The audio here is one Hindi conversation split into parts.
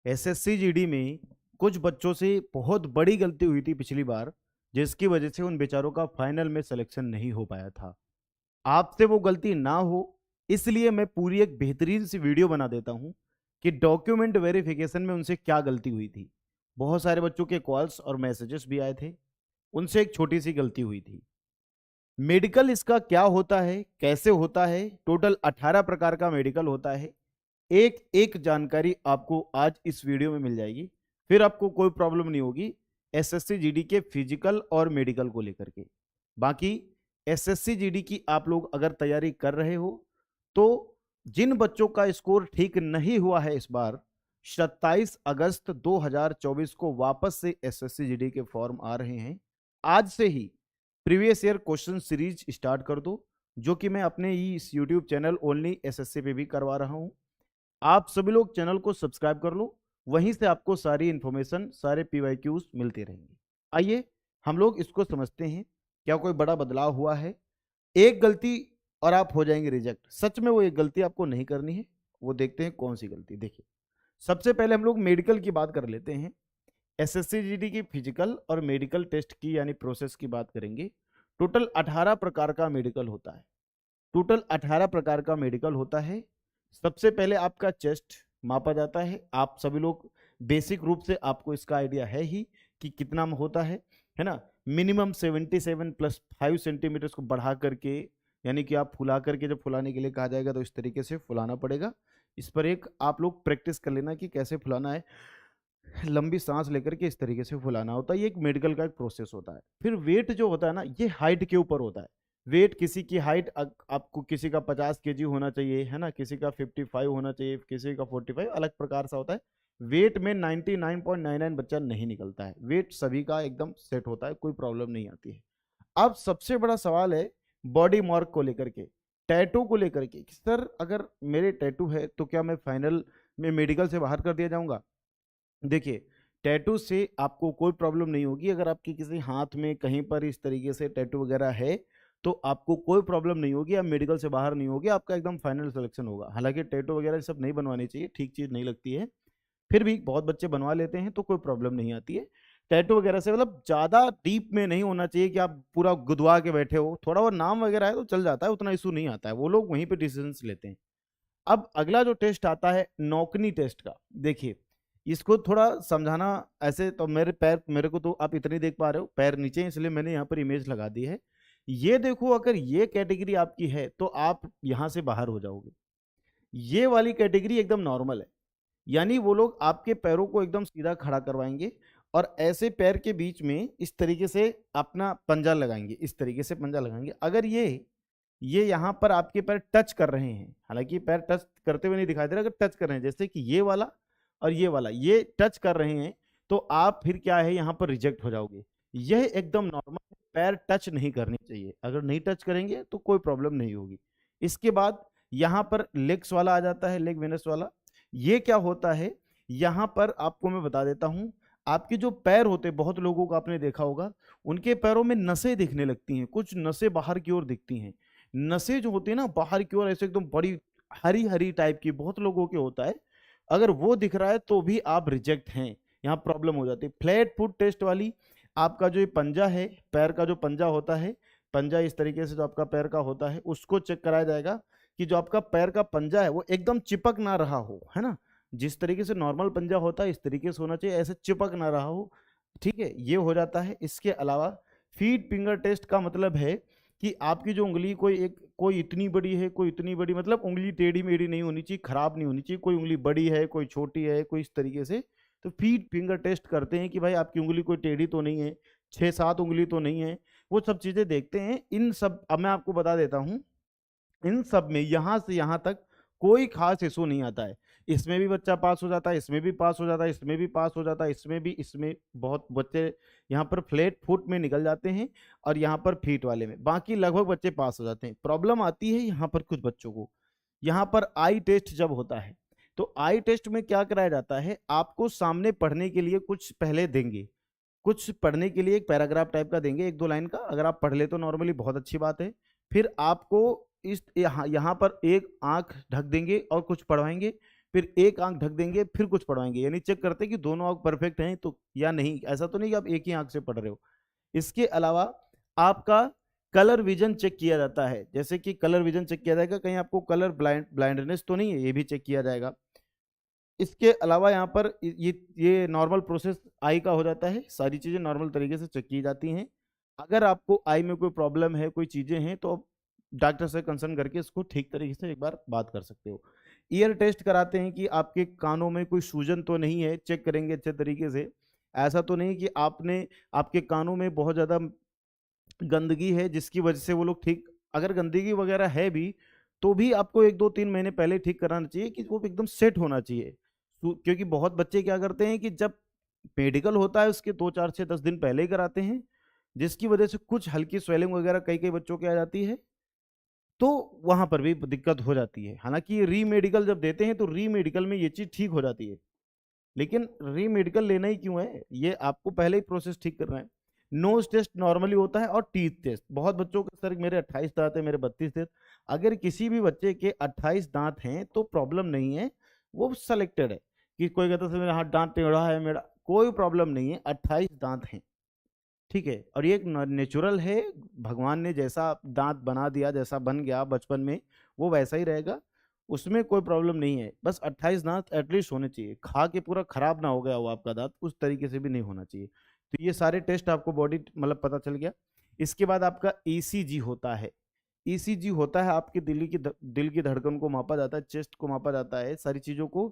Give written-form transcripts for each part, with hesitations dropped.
एसएससी जीडी में कुछ बच्चों से बहुत बड़ी गलती हुई थी पिछली बार, जिसकी वजह से उन बेचारों का फाइनल में सिलेक्शन नहीं हो पाया था। आपसे वो गलती ना हो, इसलिए मैं पूरी एक बेहतरीन सी वीडियो बना देता हूं कि डॉक्यूमेंट वेरिफिकेशन में उनसे क्या गलती हुई थी। बहुत सारे बच्चों के कॉल्स और मैसेजेस भी आए थे, उनसे एक छोटी सी गलती हुई थी। मेडिकल इसका क्या होता है, कैसे होता है, टोटल 18 प्रकार का मेडिकल होता है। एक एक जानकारी आपको आज इस वीडियो में मिल जाएगी, फिर आपको कोई प्रॉब्लम नहीं होगी एसएससी जीडी के फिजिकल और मेडिकल को लेकर के। बाकी एसएससी जीडी की आप लोग अगर तैयारी कर रहे हो तो जिन बच्चों का स्कोर ठीक नहीं हुआ है इस बार, 27 अगस्त 2024 को वापस से एसएससी जीडी के फॉर्म आ रहे हैं। आज से ही previous year question series start कर दो, जो कि मैं अपने ही इस यूट्यूब चैनल ओनली एसएससी पे भी करवा रहा हूं। आप सभी लोग चैनल को सब्सक्राइब कर लो, वहीं से आपको सारी इंफॉर्मेशन, सारे पीवाईक्यूज मिलते रहेंगे। आइए हम लोग इसको समझते हैं, क्या कोई बड़ा बदलाव हुआ है। एक गलती और आप हो जाएंगे रिजेक्ट। सच में वो एक गलती आपको नहीं करनी है, वो देखते हैं कौन सी गलती। देखिए, सबसे पहले हम लोग मेडिकल की बात कर लेते हैं। एसएससी जीडी की फिजिकल और मेडिकल टेस्ट की यानी प्रोसेस की बात करेंगे। टोटल 18 प्रकार का मेडिकल होता है। टोटल 18 प्रकार का मेडिकल होता है। सबसे पहले आपका चेस्ट मापा जाता है। आप सभी लोग बेसिक रूप से आपको इसका आइडिया है ही कि कितना होता है ना। मिनिमम 77 प्लस 5 सेंटीमीटर को बढ़ा करके, यानी कि आप फुला करके, जब फुलाने के लिए कहा जाएगा तो इस तरीके से फुलाना पड़ेगा। इस पर एक आप लोग प्रैक्टिस कर लेना कि कैसे फुलाना है। लंबी सांस लेकर के इस तरीके से फुलाना होता है। ये एक मेडिकल का एक प्रोसेस होता है। फिर वेट जो होता है ना, ये हाइट के ऊपर होता है। वेट किसी की हाइट, आपको किसी का 50 केजी होना चाहिए, है ना, किसी का 55 होना चाहिए, किसी का 45, अलग प्रकार सा होता है। वेट में 99.99 बच्चा नहीं निकलता है। वेट सभी का एकदम सेट होता है, कोई प्रॉब्लम नहीं आती है। अब सबसे बड़ा सवाल है बॉडी मार्क को लेकर के, टैटू को लेकर के। सर अगर मेरे टैटू है तो क्या मैं फाइनल में मेडिकल से बाहर कर दिया जाऊंगा? देखिए, टैटू से आपको कोई प्रॉब्लम नहीं होगी। अगर आपके किसी हाथ में कहीं पर इस तरीके से टैटू वगैरह है तो आपको कोई प्रॉब्लम नहीं होगी, आप मेडिकल से बाहर नहीं होगी, आपका एकदम फाइनल सिलेक्शन होगा। हालांकि टैटू वगैरह सब नहीं बनवानी चाहिए, ठीक चीज़ नहीं लगती है, फिर भी बहुत बच्चे बनवा लेते हैं तो कोई प्रॉब्लम नहीं आती है। टैटू वगैरह से मतलब ज़्यादा डीप में नहीं होना चाहिए कि आप पूरा गुदवा के बैठे हो। थोड़ा वो नाम वगैरह है तो चल जाता है, उतना इशू नहीं आता है, वो लोग वहीं पर डिसीजन लेते हैं। अब अगला जो टेस्ट आता है नौकनी टेस्ट का। देखिए, इसको थोड़ा समझाना, ऐसे तो मेरे पैर, मेरे को तो आप इतनी देख पा रहे हो, पैर नीचे हैं, इसलिए मैंने यहाँ पर इमेज लगा दी है। ये देखो, अगर ये कैटेगरी आपकी है तो आप यहाँ से बाहर हो जाओगे। ये वाली कैटेगरी एकदम नॉर्मल है, यानी वो लोग आपके पैरों को एकदम सीधा खड़ा करवाएंगे और ऐसे पैर के बीच में इस तरीके से अपना पंजा लगाएंगे, इस तरीके से पंजा लगाएंगे। अगर ये यहाँ पर आपके पैर टच कर रहे हैं, हालांकि पैर टच करते हुए नहीं दिखाई दे रहा, अगर टच कर रहे हैं, जैसे कि ये वाला और ये वाला ये टच कर रहे हैं, तो आप फिर क्या है, यहाँ पर रिजेक्ट हो जाओगे। यह एकदम नॉर्मल, पैर टच नहीं करनी चाहिए। अगर नहीं टच करेंगे तो कोई प्रॉब्लम नहीं होगी। इसके बाद यहाँ पर लेग्स वाला आ जाता है, लेग वेनस वाला। ये क्या होता है, यहाँ पर आपको मैं बता देता हूँ। आपके जो पैर होते, बहुत लोगों को आपने देखा होगा, उनके पैरों में नसें दिखने लगती हैं, कुछ नसें बाहर की ओर दिखती हैं। नसें जो होती है ना बाहर की ओर, ऐसे एकदम बड़ी हरी हरी टाइप की, बहुत लोगों के होता है। अगर वो दिख रहा है तो भी आप रिजेक्ट हैं, यहाँ प्रॉब्लम हो जाती है। फ्लैट फुट टेस्ट वाली, आपका जो ये पंजा है, पैर का जो पंजा होता है, पंजा इस तरीके से जो आपका पैर का होता है, उसको चेक कराया जाएगा कि जो आपका पैर का पंजा है वो एकदम चिपक ना रहा हो, है ना। जिस तरीके से नॉर्मल पंजा होता है इस तरीके से होना चाहिए, ऐसे चिपक ना रहा हो। ठीक है, ये हो जाता है। इसके अलावा फीड फिंगर टेस्ट का मतलब है कि आपकी जो उंगली, कोई इतनी बड़ी है, कोई इतनी बड़ी, मतलब उंगली टेढ़ी मेढ़ी नहीं होनी चाहिए, खराब नहीं होनी चाहिए। कोई उंगली बड़ी है, कोई छोटी है, कोई इस तरीके से। तो फीड फिंगर टेस्ट करते हैं कि भाई आपकी उंगली कोई टेढ़ी तो नहीं है, 6-7 उंगली तो नहीं है, वो सब चीजें देखते हैं। इन सब, अब मैं आपको बता देता हूँ, इन सब में यहां से यहां तक कोई खास इशू नहीं आता है। इसमें भी बच्चा पास हो जाता है, इसमें भी पास हो जाता है, इसमें भी पास हो जाता है, इसमें भी, इसमें बहुत बच्चे यहाँ पर फ्लैट फुट में निकल जाते हैं और यहाँ पर फीट वाले में बाकी लगभग बच्चे पास हो जाते हैं। प्रॉब्लम आती है यहाँ पर कुछ बच्चों को। यहाँ पर आई टेस्ट जब होता है तो आई टेस्ट में क्या कराया जाता है, आपको सामने पढ़ने के लिए कुछ पहले देंगे, कुछ पढ़ने के लिए एक पैराग्राफ टाइप का देंगे, 1-2 लाइन का। अगर आप पढ़ ले तो नॉर्मली बहुत अच्छी बात है। फिर आपको इस यहाँ पर एक आंख ढक देंगे और कुछ पढ़वाएंगे। फिर एक आंख ढक देंगे, फिर कुछ पढ़वाएंगे, यानी चेक करते हैं कि दोनों आंख परफेक्ट हैं तो या नहीं। ऐसा तो नहीं कि आप एक ही आंख से पढ़ रहे हो। इसके अलावा आपका कलर विजन चेक किया जाता है, जैसे कि कलर विजन चेक किया जाएगा, कहीं आपको कलर ब्लाइंडनेस तो नहीं है, ये भी चेक किया जाएगा। इसके अलावा यहाँ पर ये नॉर्मल प्रोसेस आई का हो जाता है, सारी चीज़ें नॉर्मल तरीके से चेक की जाती हैं। अगर आपको आई में कोई प्रॉब्लम है, कोई चीज़ें हैं, तो आप डॉक्टर से कंसल्ट करके इसको ठीक तरीके से एक बार बात कर सकते हो। ईयर टेस्ट कराते हैं कि आपके कानों में कोई सूजन तो नहीं है, चेक करेंगे अच्छे तरीके से। ऐसा तो नहीं कि आपके कानों में बहुत ज़्यादा गंदगी है जिसकी वजह से वो लोग ठीक, अगर गंदगी वगैरह है भी तो भी आपको 1-2-3 महीने पहले ठीक कराना चाहिए कि वो एकदम सेट होना चाहिए। क्योंकि बहुत बच्चे क्या करते हैं कि जब मेडिकल होता है उसके 2-4 से 10 दिन पहले ही कराते हैं, जिसकी वजह से कुछ हल्की स्वेलिंग वगैरह कई कई बच्चों के आ जाती है, तो वहां पर भी दिक्कत हो जाती है। हालांकि री मेडिकल जब देते हैं तो री मेडिकल में ये चीज ठीक हो जाती है, लेकिन री मेडिकल लेना ही क्यों है, ये आपको पहले ही प्रोसेस ठीक करना है। नोज टेस्ट नॉर्मली होता है और टीथ टेस्ट। बहुत बच्चों के सर मेरे 28 दांत है, मेरे 32 दांत। अगर किसी भी बच्चे के 28 दांत हैं तो प्रॉब्लम नहीं है, वो सिलेक्टेड है। कि कोई कहता है मेरा हाथ दांत टेढ़ा है, मेरा कोई प्रॉब्लम नहीं है, 28 दांत हैं, ठीक है। और ये एक नेचुरल है, भगवान ने जैसा दांत बना दिया, जैसा बन गया बचपन में वो वैसा ही रहेगा, उसमें कोई प्रॉब्लम नहीं है। बस 28 दांत एटलीस्ट होने चाहिए, खा के पूरा खराब ना हो गया हो आपका दांत, उस तरीके से भी नहीं होना चाहिए। तो ये सारे टेस्ट आपको बॉडी मतलब पता चल गया। इसके बाद आपका ईसीजी होता है। ईसीजी होता है आपके दिल की धड़कन को मापा जाता है, चेस्ट को मापा जाता है, सारी चीज़ों को।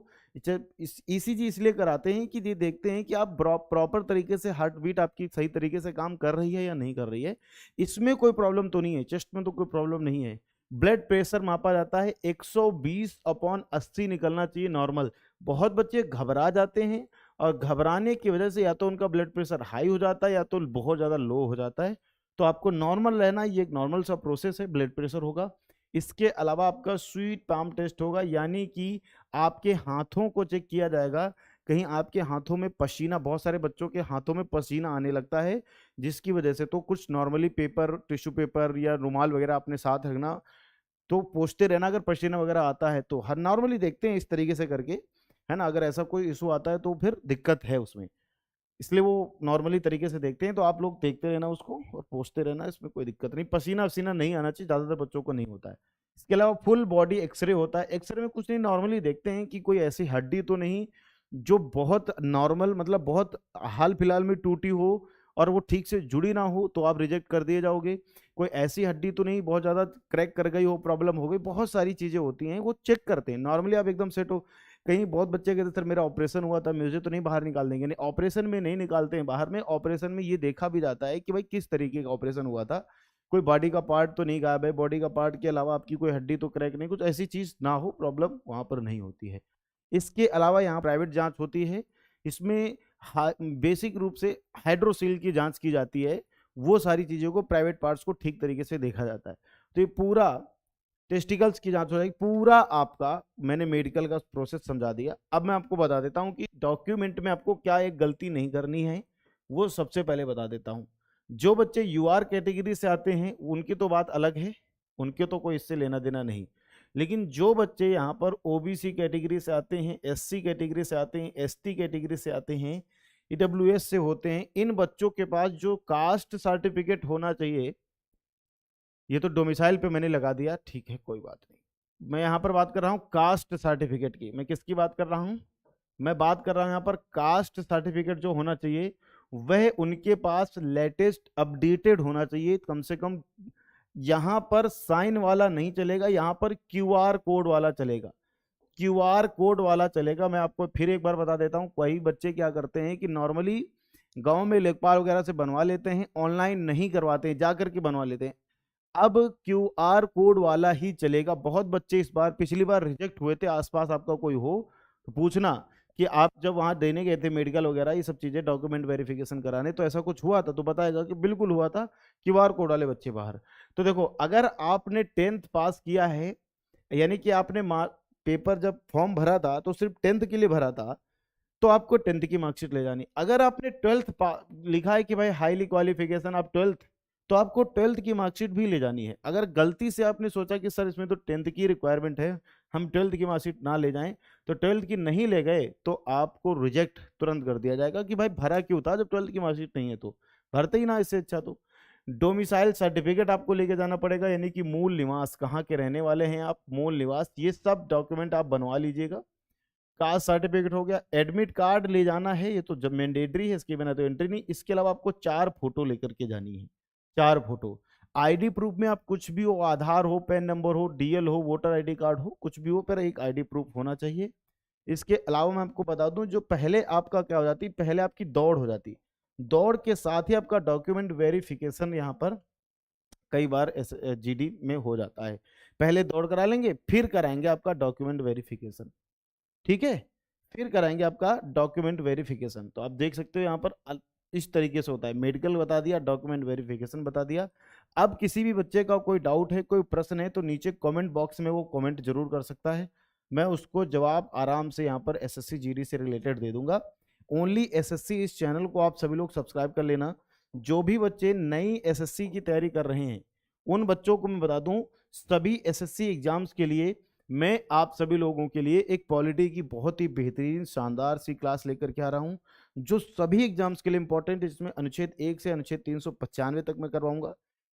ईसीजी इसलिए कराते हैं कि ये देखते हैं कि आप प्रॉपर तरीके से हार्ट बीट आपकी सही तरीके से काम कर रही है या नहीं कर रही है, इसमें कोई प्रॉब्लम तो नहीं है, चेस्ट में तो कोई प्रॉब्लम नहीं है। ब्लड प्रेशर मापा जाता है, 120/80 निकलना चाहिए नॉर्मल। बहुत बच्चे घबरा जाते हैं और घबराने की वजह से या तो उनका ब्लड प्रेशर हाई हो जाता है या तो बहुत ज़्यादा लो हो जाता है। तो आपको नॉर्मल रहना, ये एक नॉर्मल सा प्रोसेस है, ब्लड प्रेशर होगा। इसके अलावा आपका स्वीट पाम टेस्ट होगा, यानी कि आपके हाथों को चेक किया जाएगा, कहीं आपके हाथों में पसीना, बहुत सारे बच्चों के हाथों में पसीना आने लगता है जिसकी वजह से, तो कुछ नॉर्मली पेपर, टिश्यू पेपर या रुमाल वगैरह अपने साथ रखना, तो पोंछते रहना अगर पसीना वगैरह आता है तो। हर नॉर्मली देखते हैं इस तरीके से करके, है ना। अगर ऐसा कोई इशू आता है तो फिर दिक्कत है उसमें, इसलिए वो नॉर्मली तरीके से देखते हैं। तो आप लोग देखते रहना उसको और पोंछते रहना, इसमें कोई दिक्कत नहीं। पसीना वसीना नहीं आना चाहिए, ज़्यादातर बच्चों को नहीं होता है। इसके अलावा फुल बॉडी एक्सरे होता है। एक्सरे में कुछ नहीं, नॉर्मली देखते हैं कि कोई ऐसी हड्डी तो नहीं जो बहुत नॉर्मल, मतलब बहुत हाल फिलहाल में टूटी हो और वो ठीक से जुड़ी ना हो, तो आप रिजेक्ट कर दिए जाओगे। कोई ऐसी हड्डी तो नहीं बहुत ज़्यादा क्रैक कर गई हो, प्रॉब्लम हो गई, बहुत सारी चीज़ें होती हैं, वो चेक करते हैं। नॉर्मली आप एकदम सेट हो। कहीं बहुत बच्चे कहते सर मेरा ऑपरेशन हुआ था, मुझे तो नहीं बाहर निकाल देंगे। नहीं, ऑपरेशन में नहीं निकालते हैं बाहर में। ऑपरेशन में ये देखा भी जाता है कि भाई किस तरीके का ऑपरेशन हुआ था, कोई बॉडी का पार्ट तो नहीं गायब है, बॉडी का पार्ट के अलावा आपकी कोई हड्डी तो क्रैक नहीं, कुछ ऐसी चीज़ ना हो, प्रॉब्लम वहाँ पर नहीं होती है। इसके अलावा यहाँ प्राइवेट जांच होती है, इसमें बेसिक रूप से हाइड्रोसील की जांच की जाती है। वो सारी चीज़ों को, प्राइवेट पार्ट्स को ठीक तरीके से देखा जाता है। तो ये पूरा टेस्टिकल्स की जांच हो जाएगी, पूरा आपका मैंने मेडिकल का प्रोसेस समझा दिया। अब मैं आपको बता देता हूं कि डॉक्यूमेंट में आपको क्या एक गलती नहीं करनी है, वो सबसे पहले बता देता हूं। जो बच्चे यूआर कैटेगरी से आते हैं उनकी तो बात अलग है, उनके तो कोई इससे लेना देना नहीं। लेकिन जो बच्चे यहाँ पर ओबीसी कैटेगरी से आते हैं, एससी कैटेगरी से आते हैं, एसटी कैटेगरी से आते हैं, ईडब्ल्यूएस से होते हैं, इन बच्चों के पास जो कास्ट सर्टिफिकेट होना चाहिए, ये तो डोमिसाइल पे मैंने लगा दिया, ठीक है कोई बात नहीं। मैं यहाँ पर बात कर रहा हूँ कास्ट सर्टिफिकेट की। मैं किसकी बात कर रहा हूँ? मैं बात कर रहा हूँ यहाँ पर कास्ट सर्टिफिकेट जो होना चाहिए वह उनके पास लेटेस्ट अपडेटेड होना चाहिए, कम से कम। यहाँ पर साइन वाला नहीं चलेगा, यहाँ पर क्यूआर कोड वाला चलेगा, क्यूआर कोड वाला चलेगा। मैं आपको फिर एक बार बता देता हूँ, कई बच्चे क्या करते हैं कि नॉर्मली गांव में लेखपाल वगैरह से बनवा लेते हैं, ऑनलाइन नहीं करवाते हैं, जा करके बनवा लेते हैं। अब क्यूआर कोड वाला ही चलेगा। बहुत बच्चे इस बार, पिछली बार रिजेक्ट हुए थे, आसपास आपका कोई हो तो पूछना कि आप जब वहां देने गए थे मेडिकल वगैरह ये सब चीजें, डॉक्यूमेंट वेरिफिकेशन कराने, तो ऐसा कुछ हुआ था तो बताएगा कि बिल्कुल हुआ था, क्यूआर कोड वाले बच्चे बाहर। तो देखो, अगर आपने 10th पास किया है, यानी कि आपने पेपर जब फॉर्म भरा था तो सिर्फ 10th के लिए भरा था, तो आपको 10th की मार्कशीट ले जानी। अगर आपने 12th लिखा है कि भाई हाईली क्वालिफिकेशन आप 12th, तो आपको 12th की मार्कशीट भी ले जानी है। अगर गलती से आपने सोचा कि सर इसमें तो 10th की रिक्वायरमेंट है, हम 12th की मार्कशीट ना ले जाएं, तो 12th की नहीं ले गए तो आपको रिजेक्ट तुरंत कर दिया जाएगा कि भाई भरा क्यों था जब 12th की मार्कशीट नहीं है, तो भरते ही ना, इससे अच्छा। तो डोमिसाइल सर्टिफिकेट आपको लेके जाना पड़ेगा, यानी कि मूल निवास, कहाँ के रहने वाले हैं आप, मूल निवास, ये सब डॉक्यूमेंट आप बनवा लीजिएगा। कास्ट सर्टिफिकेट हो गया, एडमिट कार्ड ले जाना है, ये तो जब मैंडेटरी है, इसके बिना तो एंट्री नहीं। इसके अलावा आपको 4 फोटो लेकर के जानी है, 4 फोटो। आईडी प्रूफ में आप कुछ भी हो, आधार हो, पैन नंबर हो, डीएल हो, वोटर आईडी कार्ड हो, कुछ भी हो, पर एक आईडी प्रूफ होना चाहिए। इसके अलावा मैं आपको बता दूं, जो पहले आपका क्या हो जाती, पहले आपकी दौड़ हो जाती, दौड़ के साथ ही आपका डॉक्यूमेंट वेरिफिकेशन यहाँ पर कई बार जीडी में हो जाता है। पहले दौड़ करा लेंगे, फिर कराएंगे आपका डॉक्यूमेंट वेरिफिकेशन, ठीक है, फिर कराएंगे आपका डॉक्यूमेंट वेरिफिकेशन। तो आप देख सकते हो यहाँ पर इस तरीके से होता है, मेडिकल बता दिया, डॉक्यूमेंट वेरिफिकेशन बता दिया। अब किसी भी बच्चे का कोई डाउट है, कोई प्रश्न है, तो नीचे कमेंट बॉक्स में वो कमेंट जरूर कर सकता है, मैं उसको जवाब आराम से यहाँ पर एसएससी जीडी से रिलेटेड दे दूंगा। ओनली एसएससी, इस चैनल को आप सभी लोग सब्सक्राइब कर लेना। जो भी बच्चे नई एसएससी की तैयारी कर रहे हैं, उन बच्चों को मैं बता दूं, सभी एसएससी एग्जाम्स के लिए मैं आप सभी लोगों के लिए एक पॉलिटी की बहुत ही बेहतरीन शानदार सी क्लास लेकर के आ रहा हूं, जो सभी एग्जाम्स के लिए इंपॉर्टेंट है, जिसमें अनुच्छेद 1 से अनुच्छेद 395 तक मैं करवाऊंगा।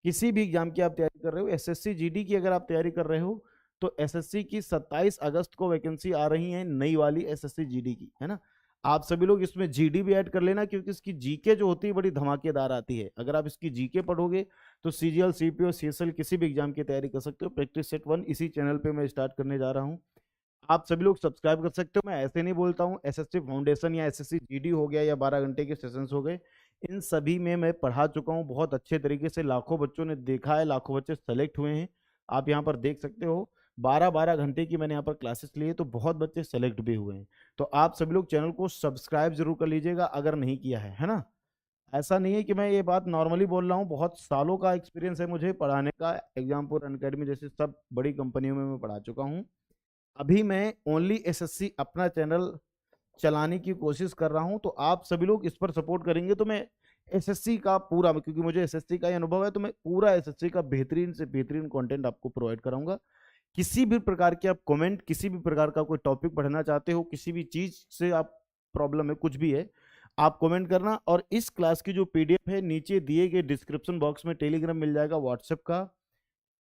किसी भी एग्जाम की आप तैयारी कर रहे हो, एसएससी जीडी की अगर आप तैयारी कर रहे हो, तो एसएससी की 27 अगस्त को वैकेंसी आ रही है, नई वाली एसएससी जीडी की, है ना। आप सभी लोग इसमें जीडी भी ऐड कर लेना, क्योंकि इसकी जीके जो होती है बड़ी धमाकेदार आती है। अगर आप इसकी जीके पढ़ोगे तो सीजीएल, सीपीओ, सीएसएल किसी भी एग्जाम की तैयारी कर सकते हो। प्रैक्टिस सेट 1 इसी चैनल पे मैं स्टार्ट करने जा रहा हूँ, आप सभी लोग सब्सक्राइब कर सकते हो। मैं ऐसे नहीं बोलता हूँ, एसएससी फाउंडेशन या एसएससी जीडी हो गया या 12 घंटे के सेशंस हो गए, इन सभी में मैं पढ़ा चुका हूँ बहुत अच्छे तरीके से। लाखों बच्चों ने देखा है, लाखों बच्चे सेलेक्ट हुए हैं, आप यहाँ पर देख सकते हो। 12-12 घंटे की मैंने यहाँ पर क्लासेस ली है, तो बहुत बच्चे सेलेक्ट भी हुए हैं। तो आप सभी लोग चैनल को सब्सक्राइब जरूर कर लीजिएगा अगर नहीं किया है ना। ऐसा नहीं है कि मैं ये बात नॉर्मली बोल रहा हूँ, बहुत सालों का एक्सपीरियंस है मुझे पढ़ाने का। एग्जामपुर अनअकैडमी जैसे सब बड़ी कंपनियों में मैं पढ़ा चुका हूँ। अभी मैं ओनली एसएससी अपना चैनल चलाने की कोशिश कर रहा हूं, तो आप सभी लोग इस पर सपोर्ट करेंगे तो मैं एसएससी का पूरा, क्योंकि मुझे एसएससी का ही अनुभव है, तो मैं पूरा एसएससी का बेहतरीन से बेहतरीन कंटेंट आपको प्रोवाइड कराऊंगा। किसी भी प्रकार के आप कमेंट, किसी भी प्रकार का कोई टॉपिक पढ़ना चाहते हो, किसी भी चीज से आप प्रॉब्लम है, कुछ भी है, आप कमेंट करना। और इस क्लास की जो पीडीएफ है, नीचे दिए गए डिस्क्रिप्शन बॉक्स में टेलीग्राम मिल जाएगा, व्हाट्सएप का,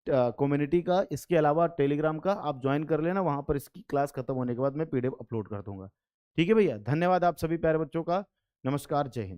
कम्युनिटी का, इसके अलावा टेलीग्राम का आप ज्वाइन कर लेना, वहां पर इसकी क्लास खत्म होने के बाद मैं पीडीएफ अपलोड कर दूंगा। ठीक है भैया, धन्यवाद आप सभी प्यारे बच्चों का। नमस्कार, जय हिंद।